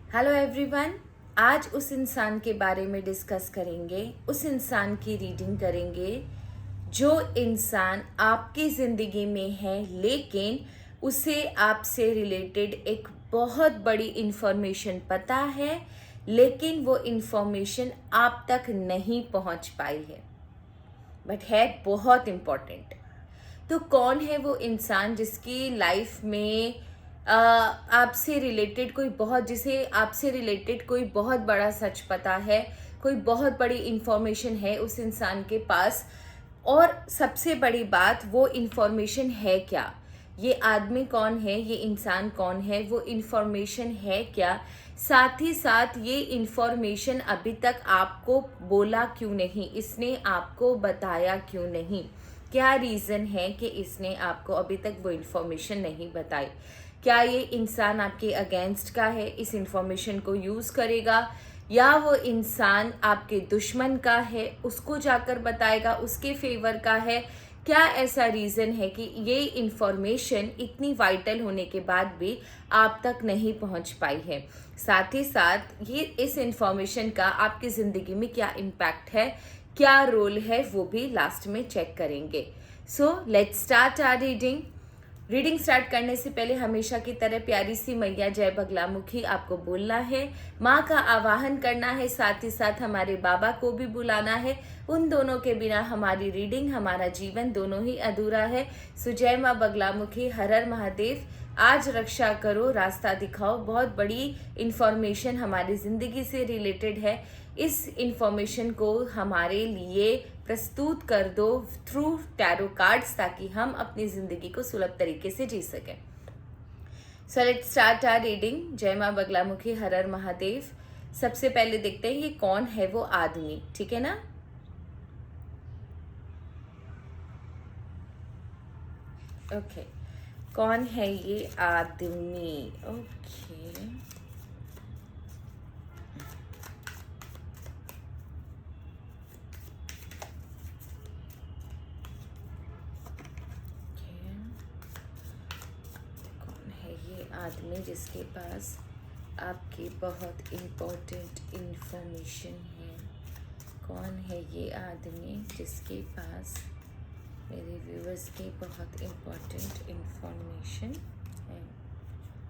Hello everyone. आज उस इंसान के बारे में डिस्कस करेंगे, उस इंसान की रीडिंग करेंगे जो इंसान आपकी ज़िंदगी में है, लेकिन उसे आपसे रिलेटेड एक बहुत बड़ी इंफॉर्मेशन पता है, लेकिन वो इंफॉर्मेशन आप तक नहीं पहुंच पाई है, बट है बहुत इम्पॉर्टेंट। तो कौन है वो इंसान जिसकी लाइफ में आपसे रिलेटेड कोई बहुत जिसे आपसे रिलेटेड कोई बहुत बड़ा सच पता है, कोई बहुत बड़ी इंफॉर्मेशन है उस इंसान के पास। और सबसे बड़ी बात, वो इंफॉर्मेशन है क्या, ये आदमी कौन है, ये इंसान कौन है, वो इंफॉर्मेशन है क्या, साथ ही साथ ये इंफॉर्मेशन अभी तक आपको बोला क्यों नहीं, इसने आपको बताया क्यों नहीं, क्या रीज़न है कि इसने आपको अभी तक वो इन्फॉर्मेशन नहीं बताई। क्या ये इंसान आपके अगेंस्ट का है, इस इंफॉर्मेशन को यूज़ करेगा, या वो इंसान आपके दुश्मन का है, उसको जाकर बताएगा, उसके फेवर का है। क्या ऐसा रीज़न है कि ये इंफॉर्मेशन इतनी वाइटल होने के बाद भी आप तक नहीं पहुंच पाई है। साथ ही साथ ये इस इंफॉर्मेशन का आपकी ज़िंदगी में क्या इम्पैक्ट है, क्या रोल है, वो भी लास्ट में चेक करेंगे। So let's start our reading start करने से पहले हमेशा की तरह प्यारी सी मैया जय बगलामुखी आपको बोलना है, माँ का आवाहन करना है, साथ ही साथ हमारे बाबा को भी बुलाना है। उन दोनों के बिना हमारी रीडिंग, हमारा जीवन दोनों ही अधूरा है। सो जय माँ बगलामुखी, हर हर महादेव, आज रक्षा करो, रास्ता दिखाओ। बहुत बड़ी इंफॉर्मेशन हमारी ज़िंदगी से रिलेटेड है, इस इंफॉर्मेशन को हमारे लिए प्रस्तुत कर दो थ्रू टैरो कार्ड्स, ताकि हम अपनी ज़िंदगी को सुलभ तरीके से जी सकें। So let's start our reading. जय माँ बगलामुखी, हर हर महादेव। सबसे पहले देखते हैं ये कौन है वो आदमी, ठीक है ना। ओके, कौन है ये आदमी। ओके, आदमी जिसके पास आपकी बहुत इम्पोर्टेंट इंफॉर्मेशन है। कौन है ये आदमी जिसके पास मेरे व्यूअर्स की बहुत इम्पोर्टेंट इंफॉर्मेशन है।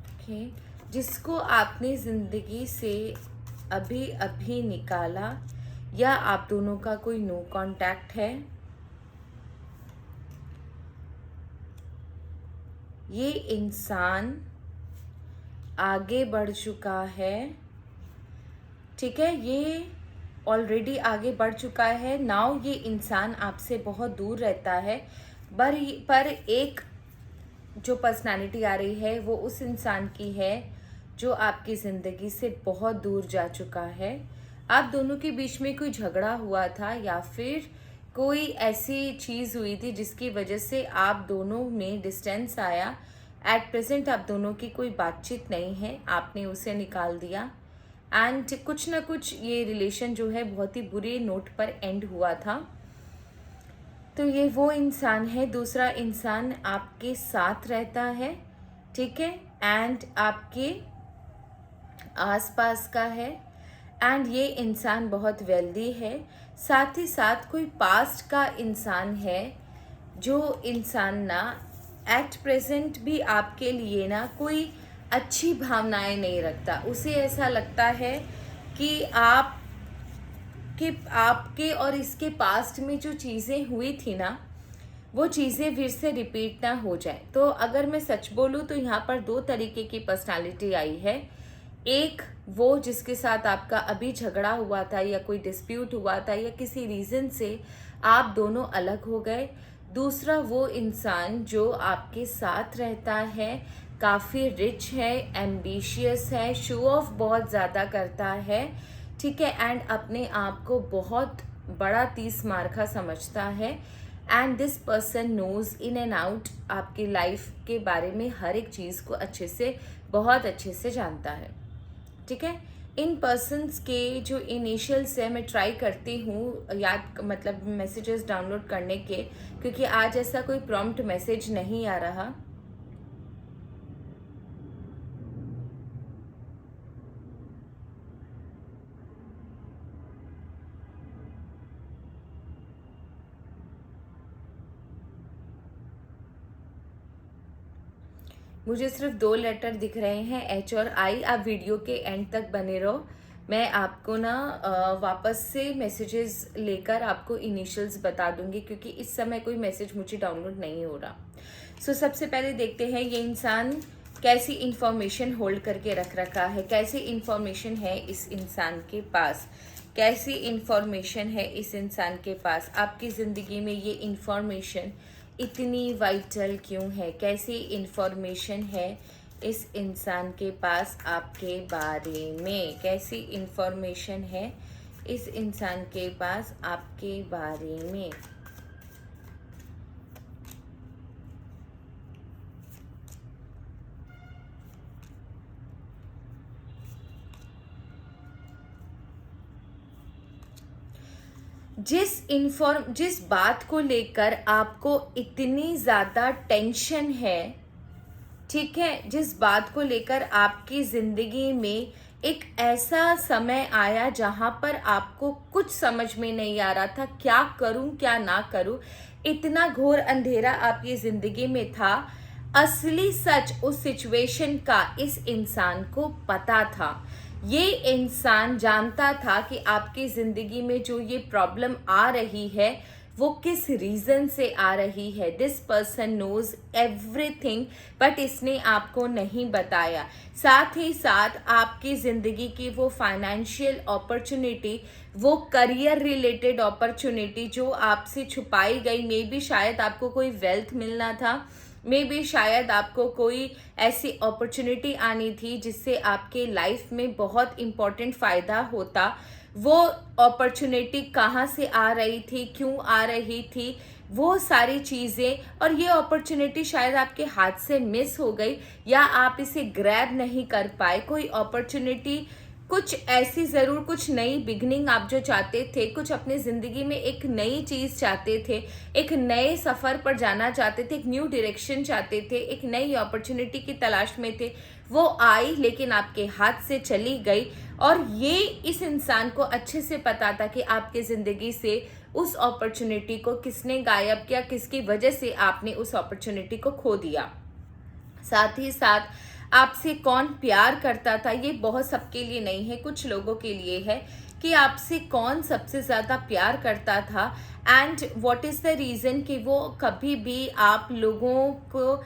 ओके, जिसको आपने ज़िंदगी से अभी अभी निकाला, या आप दोनों का कोई नो कांटेक्ट है। ये इंसान आगे बढ़ चुका है, ठीक है, ये ऑलरेडी आगे बढ़ चुका है। नाउ ये इंसान आपसे बहुत दूर रहता है, पर एक जो पर्सनालिटी आ रही है वो उस इंसान की है जो आपकी ज़िंदगी से बहुत दूर जा चुका है। आप दोनों के बीच में कोई झगड़ा हुआ था, या फिर कोई ऐसी चीज़ हुई थी जिसकी वजह से आप दोनों में डिस्टेंस आया। एट प्रेजेंट आप दोनों की कोई बातचीत नहीं है, आपने उसे निकाल दिया, एंड कुछ ना कुछ ये रिलेशन जो है बहुत ही बुरे नोट पर एंड हुआ था। तो ये वो इंसान है। दूसरा इंसान आपके साथ रहता है, ठीक है, एंड आपके आसपास का है, एंड ये इंसान बहुत वेल्दी है। साथ ही साथ कोई पास्ट का इंसान है, जो इंसान ना एट प्रेजेंट भी आपके लिए ना कोई अच्छी भावनाएं नहीं रखता। उसे ऐसा लगता है कि आपके और इसके पास्ट में जो चीज़ें हुई थी ना, वो चीज़ें फिर से रिपीट ना हो जाए। तो अगर मैं सच बोलूँ तो यहाँ पर दो तरीके की पर्सनालिटी आई है। एक वो जिसके साथ आपका अभी झगड़ा हुआ था, या कोई डिस्प्यूट हुआ था, या किसी रीज़न से आप दोनों अलग हो गए। दूसरा वो इंसान जो आपके साथ रहता है, काफ़ी रिच है, एम्बिशियस है, शो ऑफ बहुत ज़्यादा करता है, ठीक है, एंड अपने आप को बहुत बड़ा तीस मार्का समझता है। And this person knows in and out आपकी लाइफ के बारे में, हर एक चीज़ को अच्छे से, बहुत अच्छे से जानता है, ठीक है। इन पर्सन्स के जो इनिशियल्स है, मैं ट्राई करती हूँ याद, मतलब मैसेजेस डाउनलोड करने के, क्योंकि आज ऐसा कोई प्रॉम्प्ट मैसेज नहीं आ रहा। मुझे सिर्फ 2 लेटर दिख रहे हैं, एच और आई। आप वीडियो के एंड तक बने रहो, मैं आपको ना वापस से मैसेजेस लेकर आपको इनिशियल्स बता दूंगी, क्योंकि इस समय कोई मैसेज मुझे डाउनलोड नहीं हो रहा। सो सबसे पहले देखते हैं ये इंसान कैसी इंफॉर्मेशन होल्ड करके रख रखा है, कैसी इंफॉर्मेशन है इस इंसान के पास, कैसी इंफॉर्मेशन है इस इंसान के पास, आपकी ज़िंदगी में ये इंफॉर्मेशन इतनी वाइटल क्यों है, कैसी इंफॉर्मेशन है इस इंसान के पास आपके बारे में, कैसी इंफॉर्मेशन है इस इंसान के पास आपके बारे में। जिस बात को लेकर आपको इतनी ज़्यादा टेंशन है, ठीक है, जिस बात को लेकर आपकी ज़िंदगी में एक ऐसा समय आया जहां पर आपको कुछ समझ में नहीं आ रहा था, क्या करूं क्या ना करूं, इतना घोर अंधेरा आपकी ज़िंदगी में था। असली सच उस सिचुएशन का इस इंसान को पता था। ये इंसान जानता था कि आपकी ज़िंदगी में जो ये प्रॉब्लम आ रही है वो किस रीज़न से आ रही है। This person knows everything, but इसने आपको नहीं बताया। साथ ही साथ आपकी ज़िंदगी की वो फाइनेंशियल अपॉर्चुनिटी, वो करियर रिलेटेड अपॉर्चुनिटी जो आपसे छुपाई गई, मे बी शायद आपको कोई वेल्थ मिलना था, मे बी शायद आपको कोई ऐसी अपॉर्चुनिटी आनी थी जिससे आपके लाइफ में बहुत इम्पोर्टेंट फ़ायदा होता। वो अपॉर्चुनिटी कहाँ से आ रही थी, क्यों आ रही थी, वो सारी चीज़ें, और ये अपॉर्चुनिटी शायद आपके हाथ से मिस हो गई या आप इसे ग्रैब नहीं कर पाए। कोई अपॉर्चुनिटी, कुछ ऐसी ज़रूर, कुछ नई बिगनिंग आप जो चाहते थे, कुछ अपनी ज़िंदगी में एक नई चीज़ चाहते थे, एक नए सफ़र पर जाना चाहते थे, एक न्यू डायरेक्शन चाहते थे, एक नई अपॉर्चुनिटी की तलाश में थे, वो आई लेकिन आपके हाथ से चली गई। और ये इस इंसान को अच्छे से पता था कि आपके ज़िंदगी से उस अपॉर्चुनिटी को किसने गायब किया, किसकी वजह से आपने उस अपॉर्चुनिटी को खो दिया। साथ ही साथ आपसे कौन प्यार करता था, ये बहुत सबके लिए नहीं है, कुछ लोगों के लिए है कि आपसे कौन सबसे ज़्यादा प्यार करता था and what is the reason कि वो कभी भी आप लोगों को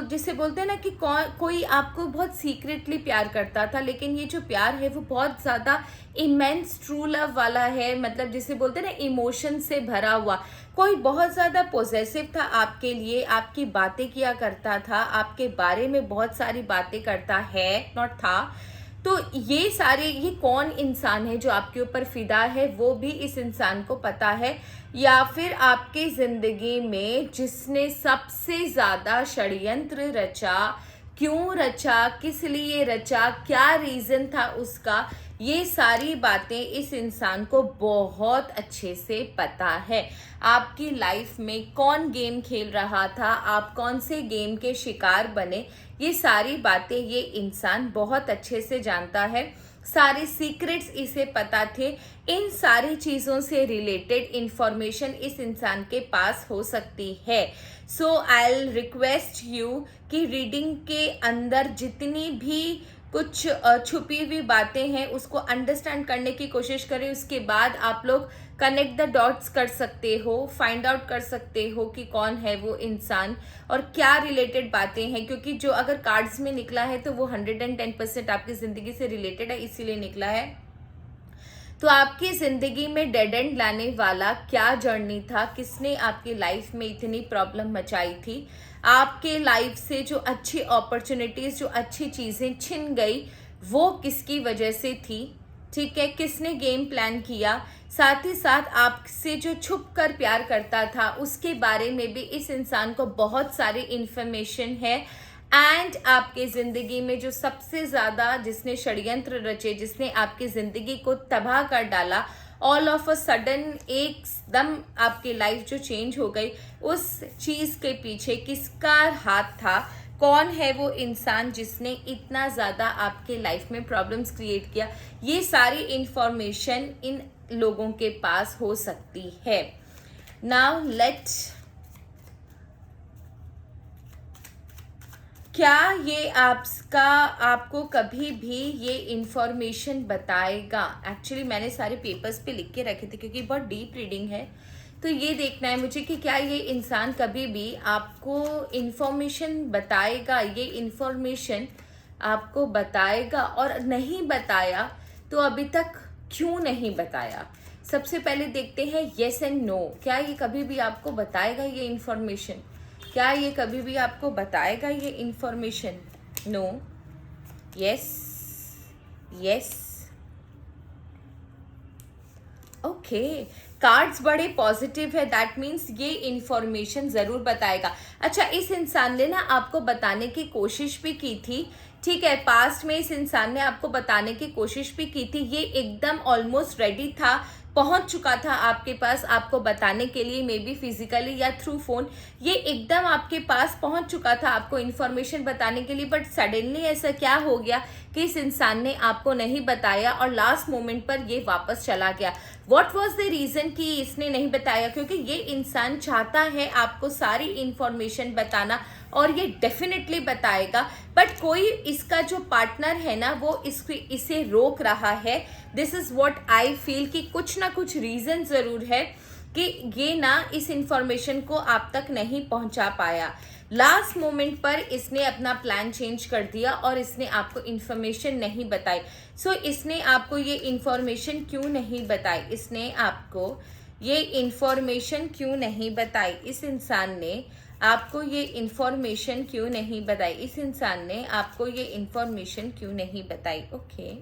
जिसे बोलते हैं ना कि कोई आपको बहुत सीक्रेटली प्यार करता था, लेकिन ये जो प्यार है वो बहुत ज़्यादा इमेंस ट्रू लव वाला है, मतलब जिसे बोलते हैं ना इमोशन से भरा हुआ। कोई बहुत ज़्यादा पॉसेसिव था आपके लिए, आपकी बातें किया करता था, आपके बारे में बहुत सारी बातें करता है, नॉट था। तो ये कौन इंसान है जो आपके ऊपर फिदा है, वो भी इस इंसान को पता है। या फिर आपके ज़िंदगी में जिसने सबसे ज़्यादा षड्यंत्र रचा, क्यों रचा, किस लिए रचा, क्या रीज़न था उसका, ये सारी बातें इस इंसान को बहुत अच्छे से पता है। आपकी लाइफ में कौन गेम खेल रहा था, आप कौन से गेम के शिकार बने, ये सारी बातें ये इंसान बहुत अच्छे से जानता है। सारे सीक्रेट्स इसे पता थे। इन सारी चीज़ों से रिलेटेड इंफॉर्मेशन इस इंसान के पास हो सकती है। सो आई विल रिक्वेस्ट यू कि रीडिंग के अंदर जितनी भी कुछ छुपी हुई बातें हैं उसको अंडरस्टैंड करने की कोशिश करें। उसके बाद आप लोग कनेक्ट द डॉट्स कर सकते हो, फाइंड आउट कर सकते हो कि कौन है वो इंसान और क्या रिलेटेड बातें हैं, क्योंकि जो अगर कार्ड्स में निकला है तो वो 110% आपकी ज़िंदगी से रिलेटेड है, इसीलिए निकला है। तो आपकी ज़िंदगी में डेड एंड लाने वाला क्या जर्नी था, किसने आपकी लाइफ में इतनी प्रॉब्लम मचाई थी, आपके लाइफ से जो अच्छी अपॉर्चुनिटीज़, जो अच्छी चीज़ें छिन गई, वो किसकी वजह से थी, ठीक है, किसने गेम प्लान किया। साथ ही साथ आपसे जो छुप कर प्यार करता था उसके बारे में भी इस इंसान को बहुत सारी इन्फॉर्मेशन है। एंड आपके ज़िंदगी में जो सबसे ज़्यादा जिसने षड्यंत्र रचे, जिसने आपकी ज़िंदगी को तबाह कर डाला, ऑल ऑफ अ सडन एकदम आपकी लाइफ जो चेंज हो गई, उस चीज़ के पीछे किसका हाथ था, कौन है वो इंसान जिसने इतना ज़्यादा आपके लाइफ में प्रॉब्लम्स क्रिएट किया, ये सारी इंफॉर्मेशन इन लोगों के पास हो सकती है। नाउ क्या ये आपको कभी भी ये इंफॉर्मेशन बताएगा? एक्चुअली मैंने सारे पेपर्स पे लिख के रखे थे क्योंकि बहुत डीप रीडिंग है, तो ये देखना है मुझे कि क्या ये इंसान कभी भी आपको इंफॉर्मेशन बताएगा, ये इंफॉर्मेशन आपको बताएगा, और नहीं बताया तो अभी तक क्यों नहीं बताया। सबसे पहले देखते हैं येस एंड नो, क्या ये कभी भी आपको बताएगा ये इंफॉर्मेशन? क्या ये कभी भी आपको बताएगा ये information? No, yes, yes, okay. Cards बड़े पॉजिटिव है, दैट मीन्स ये इंफॉर्मेशन जरूर बताएगा। अच्छा, इस इंसान ने ना आपको बताने की कोशिश भी की थी, ठीक है, पास्ट में इस इंसान ने आपको बताने की कोशिश भी की थी, ये एकदम ऑलमोस्ट रेडी था, पहुंच चुका था आपके पास आपको बताने के लिए, मे बी फिजिकली या थ्रू फोन, ये एकदम आपके पास पहुंच चुका था आपको इन्फॉर्मेशन बताने के लिए। बट सडनली ऐसा क्या हो गया कि इस इंसान ने आपको नहीं बताया और लास्ट मोमेंट पर ये वापस चला गया। व्हाट वाज द रीजन कि इसने नहीं बताया? क्योंकि ये इंसान चाहता है आपको सारी इंफॉर्मेशन बताना, और ये डेफिनेटली बताएगा, बट कोई इसका जो पार्टनर है ना वो इसे रोक रहा है। This is what I feel कि कुछ ना कुछ रीजन जरूर है कि ये ना इस इंफॉर्मेशन को आप तक नहीं पहुंचा पाया। लास्ट मोमेंट पर इसने अपना प्लान चेंज कर दिया और इसने आपको इंफॉर्मेशन नहीं बताई। सो इसने आपको ये इंफॉर्मेशन क्यों नहीं बताई? इसने आपको ये इंफॉर्मेशन क्यों नहीं बताई? इस इंसान ने आपको ये इंफॉर्मेशन क्यों नहीं बताई? इस इंसान ने आपको ये इंफॉर्मेशन क्यों नहीं बताई? ओके,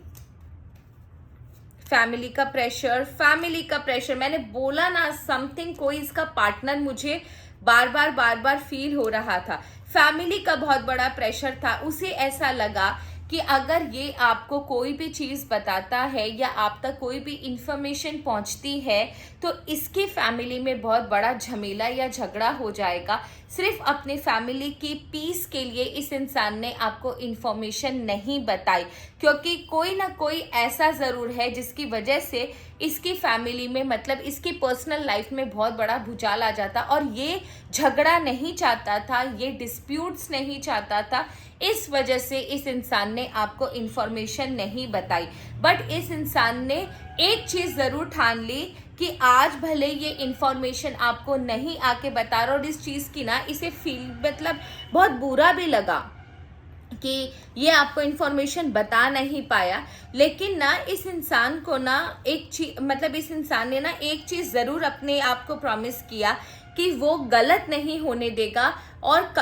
फैमिली का प्रेशर, फैमिली का प्रेशर, मैंने बोला ना समथिंग, कोई इसका पार्टनर मुझे बार बार फील हो रहा था। फैमिली का बहुत बड़ा प्रेशर था, उसे ऐसा लगा कि अगर ये आपको कोई भी चीज़ बताता है या आप तक कोई भी इंफॉर्मेशन पहुंचती है तो इसकी फैमिली में बहुत बड़ा झमेला या झगड़ा हो जाएगा। सिर्फ अपने फैमिली की पीस के लिए इस इंसान ने आपको इंफॉर्मेशन नहीं बताई, क्योंकि कोई ना कोई ऐसा ज़रूर है जिसकी वजह से इसकी फैमिली में, मतलब इसकी पर्सनल लाइफ में बहुत बड़ा भूचाल आ जाता, और ये झगड़ा नहीं चाहता था, ये डिस्प्यूट्स नहीं चाहता था। इस वजह से इस इंसान ने आपको इंफॉर्मेशन नहीं बताई। बट इस इंसान ने एक चीज़ ज़रूर ठान ली कि आज भले ये इंफॉर्मेशन आपको नहीं आके बता रहा, और इस चीज़ की ना इसे फील, मतलब बहुत बुरा भी लगा कि ये आपको इन्फॉर्मेशन बता नहीं पाया। लेकिन ना इस इंसान को ना एक चीज, मतलब इस इंसान ने ना एक चीज़ ज़रूर अपने आप को प्रॉमिस किया कि वो गलत नहीं होने देगा, और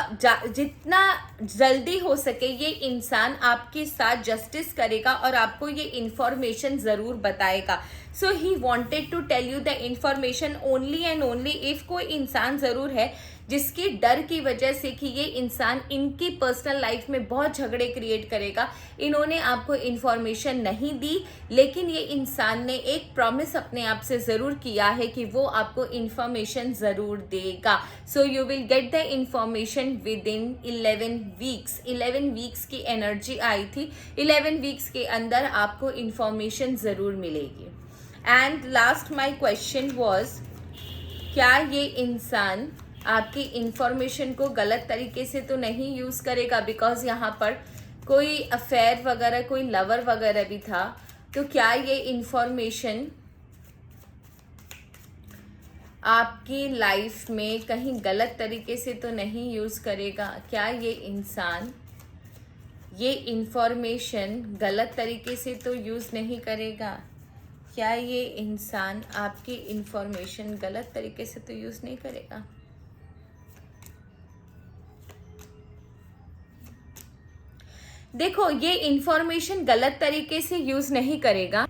जितना जल्दी हो सके ये इंसान आपके साथ जस्टिस करेगा और आपको ये इंफॉर्मेशन ज़रूर बताएगा। So he wanted to tell you the information only and only if कोई इंसान ज़रूर है जिसकी डर की वजह से कि ये इंसान इनकी पर्सनल लाइफ में बहुत झगड़े क्रिएट करेगा, इन्होंने आपको इन्फॉर्मेशन नहीं दी, लेकिन ये इंसान ने एक प्रॉमिस अपने आप से ज़रूर किया है कि वो आपको इन्फॉर्मेशन ज़रूर देगा। So you will get the information with in 11 weeks. 11 weeks की एनर्जी आई थी, 11 वीक्स के अंदर आपको इन्फॉर्मेशन ज़रूर मिलेगी। And last my question was, क्या ये इंसान आपकी इंफॉर्मेशन को गलत तरीके से तो नहीं यूज़ करेगा? बिकॉज यहाँ पर कोई अफेयर वगैरह, कोई लवर वगैरह भी था, तो क्या ये इंफॉर्मेशन आपकी लाइफ में कहीं गलत तरीके से तो नहीं यूज़ करेगा? क्या ये इंसान ये इंफॉर्मेशन गलत तरीके से तो यूज़ नहीं करेगा? क्या ये इंसान आपकी इंफॉर्मेशन गलत तरीके से तो यूज़ नहीं करेगा? देखो, ये इंफॉर्मेशन गलत तरीके से यूज़ नहीं करेगा,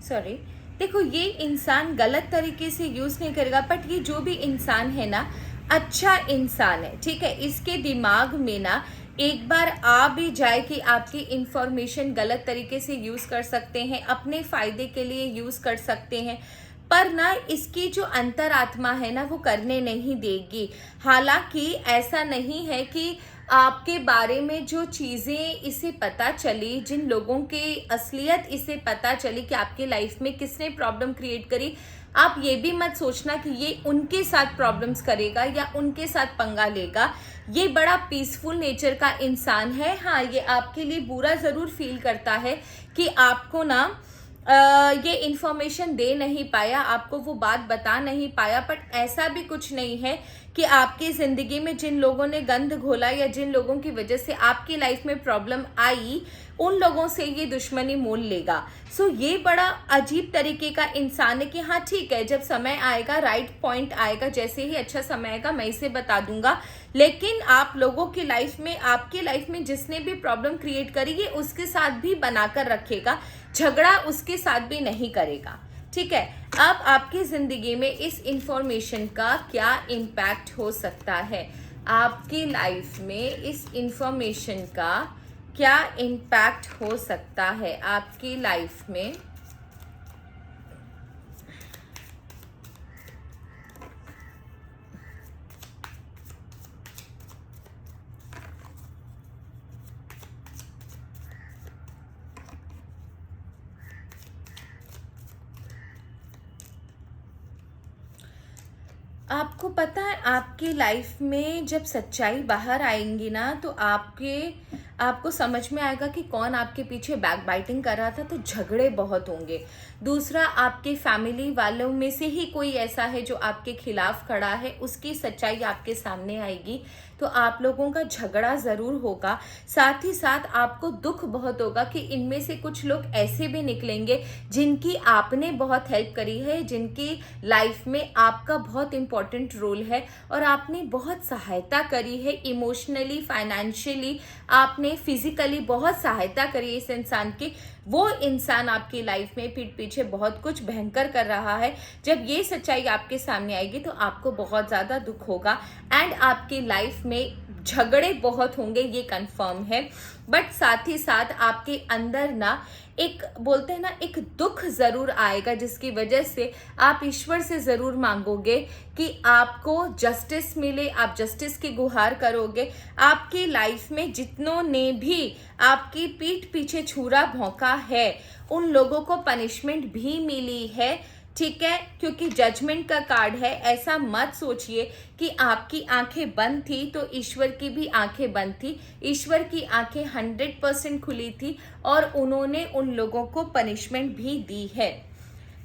सॉरी, देखो ये इंसान गलत तरीके से यूज़ नहीं करेगा, बट ये जो भी इंसान है ना अच्छा इंसान है, ठीक है। इसके दिमाग में ना एक बार आ भी जाए कि आपकी इंफॉर्मेशन गलत तरीके से यूज़ कर सकते हैं, अपने फ़ायदे के लिए यूज़ कर सकते हैं, पर ना इसकी जो अंतरात्मा है ना वो करने नहीं देगी। हालांकि ऐसा नहीं है कि आपके बारे में जो चीज़ें इसे पता चली, जिन लोगों की असलियत इसे पता चली कि आपकी लाइफ में किसने प्रॉब्लम क्रिएट करी, आप ये भी मत सोचना कि ये उनके साथ प्रॉब्लम्स करेगा या उनके साथ पंगा लेगा। ये बड़ा पीसफुल नेचर का इंसान है। हाँ, ये आपके लिए बुरा ज़रूर फील करता है कि आपको ना ये इन्फॉर्मेशन दे नहीं पाया, आपको वो बात बता नहीं पाया, बट ऐसा भी कुछ नहीं है कि आपकी ज़िंदगी में जिन लोगों ने गंद घोला या जिन लोगों की वजह से आपकी लाइफ में प्रॉब्लम आई, उन लोगों से ये दुश्मनी मोल लेगा। सो ये बड़ा अजीब तरीके का इंसान है कि हाँ ठीक है, जब समय आएगा, राइट पॉइंट आएगा, जैसे ही अच्छा समय आएगा मैं इसे बता दूंगा। लेकिन आप लोगों की लाइफ में, आपकी लाइफ में जिसने भी प्रॉब्लम क्रिएट करी है उसके साथ भी बनाकर रखेगा, झगड़ा उसके साथ भी नहीं करेगा। ठीक है, अब आपकी जिंदगी में इस इंफॉर्मेशन का क्या इम्पैक्ट हो सकता है, आपकी लाइफ में इस इंफॉर्मेशन का क्या इम्पैक्ट हो सकता है आपकी लाइफ में। आपको पता है, आपकी लाइफ में जब सच्चाई बाहर आएंगी ना, तो आपको समझ में आएगा कि कौन आपके पीछे बैक बाइटिंग कर रहा था, तो झगड़े बहुत होंगे। दूसरा, आपके फैमिली वालों में से ही कोई ऐसा है जो आपके खिलाफ खड़ा है, उसकी सच्चाई आपके सामने आएगी, तो आप लोगों का झगड़ा ज़रूर होगा। साथ ही साथ आपको दुख बहुत होगा कि इनमें से कुछ लोग ऐसे भी निकलेंगे जिनकी आपने बहुत हेल्प करी है, जिनकी लाइफ में आपका बहुत इम्पोर्टेंट रोल है और आपने बहुत सहायता करी है, इमोशनली, फाइनेंशियली, आपने फिजिकली बहुत सहायता करी इस इंसान की। वो इंसान आपकी लाइफ में पीठ पीछे बहुत कुछ भयंकर कर रहा है। जब ये सच्चाई आपके सामने आएगी तो आपको बहुत ज़्यादा दुख होगा एंड आपकी लाइफ में झगड़े बहुत होंगे, ये कंफर्म है। बट साथ ही साथ आपके अंदर ना एक, बोलते हैं ना, एक दुख ज़रूर आएगा, जिसकी वजह से आप ईश्वर से ज़रूर मांगोगे कि आपको जस्टिस मिले, आप जस्टिस की गुहार करोगे। आपकी लाइफ में जितनों ने भी आपकी पीठ पीछे छुरा भौंका है, उन लोगों को पनिशमेंट भी मिली है। ठीक है, क्योंकि जजमेंट का कार्ड है। ऐसा मत सोचिए कि आपकी आंखें बंद थी तो ईश्वर की भी आंखें बंद थी। ईश्वर की आंखें 100% खुली थी और उन्होंने उन लोगों को पनिशमेंट भी दी है।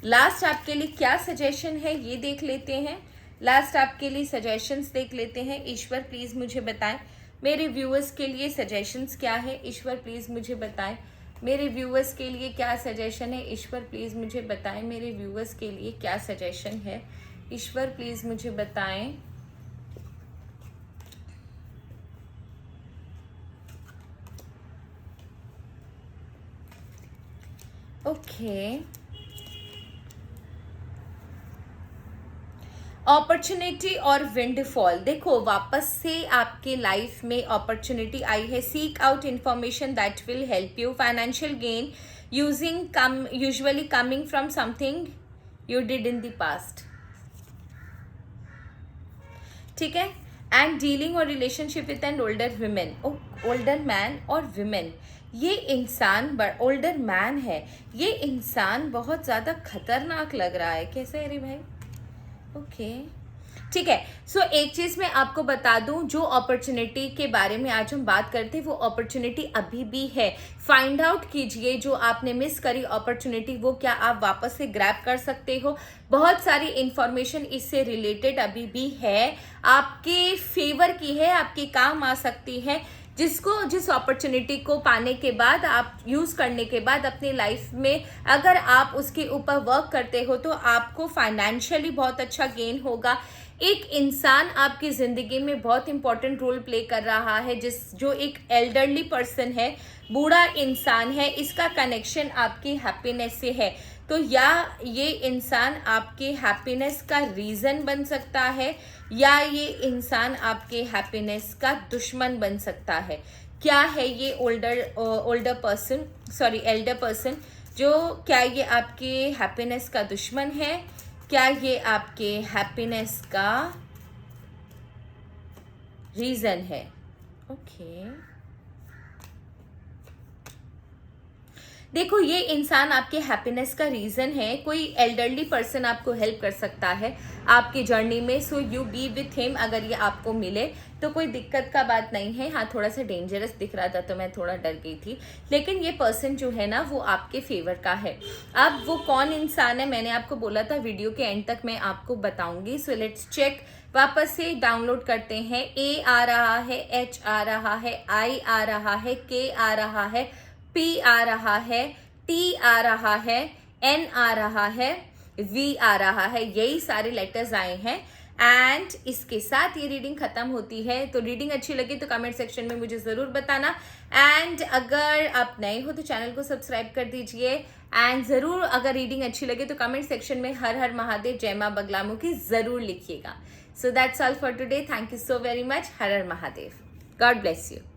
लास्ट आपके लिए क्या सजेशन है ये देख लेते हैं। लास्ट आपके लिए सजेशंस देख लेते हैं। ईश्वर प्लीज मुझे बताएं, मेरे व्यूअर्स के लिए सजेशंस क्या है। ईश्वर प्लीज मुझे बताएं, मेरे व्यूअर्स के लिए क्या सजेशन है। ईश्वर प्लीज़ मुझे बताएं, मेरे व्यूअर्स के लिए क्या सजेशन है। ईश्वर प्लीज़ मुझे बताएं। ओके, अपॉर्चुनिटी और विंडफॉल। देखो, वापस से आपके लाइफ में अपॉर्चुनिटी आई है। Seek out information that will help you. Financial gain usually coming from something you did in the past. ठीक है, एंड डीलिंग और relationship with an older women, older man और वुमेन। ये इंसान ओल्डर मैन है, ये इंसान बहुत ज़्यादा खतरनाक लग रहा है। कैसे है रे भाई? ओके, ठीक है। सो एक चीज मैं आपको बता दूं, जो अपॉर्चुनिटी के बारे में आज हम बात करते हैं वो अपॉर्चुनिटी अभी भी है। फाइंड आउट कीजिए जो आपने मिस करी अपॉर्चुनिटी, वो क्या आप वापस से ग्रैब कर सकते हो। बहुत सारी इंफॉर्मेशन इससे रिलेटेड अभी भी है, आपके फेवर की है, आपके काम आ सकती है। जिस अपॉर्चुनिटी को पाने के बाद, आप यूज़ करने के बाद अपनी लाइफ में अगर आप उसके ऊपर वर्क करते हो तो आपको फाइनेंशियली बहुत अच्छा गेन होगा। एक इंसान आपकी ज़िंदगी में बहुत इंपॉर्टेंट रोल प्ले कर रहा है, जो एक एल्डरली पर्सन है, बूढ़ा इंसान है, इसका कनेक्शन आपकी हैप्पीनेस से है। तो या ये इंसान आपके हैप्पीनेस का रीज़न बन सकता है या ये इंसान आपके हैप्पीनेस का दुश्मन बन सकता है। क्या है ये एल्डर पर्सन, जो क्या ये आपके हैप्पीनेस का दुश्मन है, क्या ये आपके हैप्पीनेस का रीज़न है? ओके, देखो ये इंसान आपके हैप्पीनेस का रीजन है। कोई एल्डरली पर्सन आपको हेल्प कर सकता है आपकी जर्नी में, so you B with him. अगर ये आपको मिले तो कोई दिक्कत का बात नहीं है। हाँ, थोड़ा सा डेंजरस दिख रहा था तो मैं थोड़ा डर गई थी, लेकिन ये पर्सन जो है ना वो आपके फेवर का है। अब वो कौन इंसान है मैंने आपको बोला था वीडियो के एंड तक मैं आपको बताऊंगी। सो लेट्स चेक, वापस से डाउनलोड करते हैं। ए आ रहा है, एच आ रहा है, आई आ रहा है, के आ रहा है, पी आ रहा है, टी आ रहा है, एन आ रहा है, वी आ रहा है। यही सारे लेटर्स आए हैं एंड इसके साथ ये रीडिंग खत्म होती है। तो रीडिंग अच्छी लगी तो कमेंट सेक्शन में मुझे ज़रूर बताना एंड अगर आप नए हो तो चैनल को सब्सक्राइब कर दीजिए एंड ज़रूर अगर रीडिंग अच्छी लगे तो कमेंट सेक्शन में हर हर महादेव, जय मां बगलामुखी ज़रूर लिखिएगा। So that's all for today. Thank you so very much. Her her Mahadev. God bless you.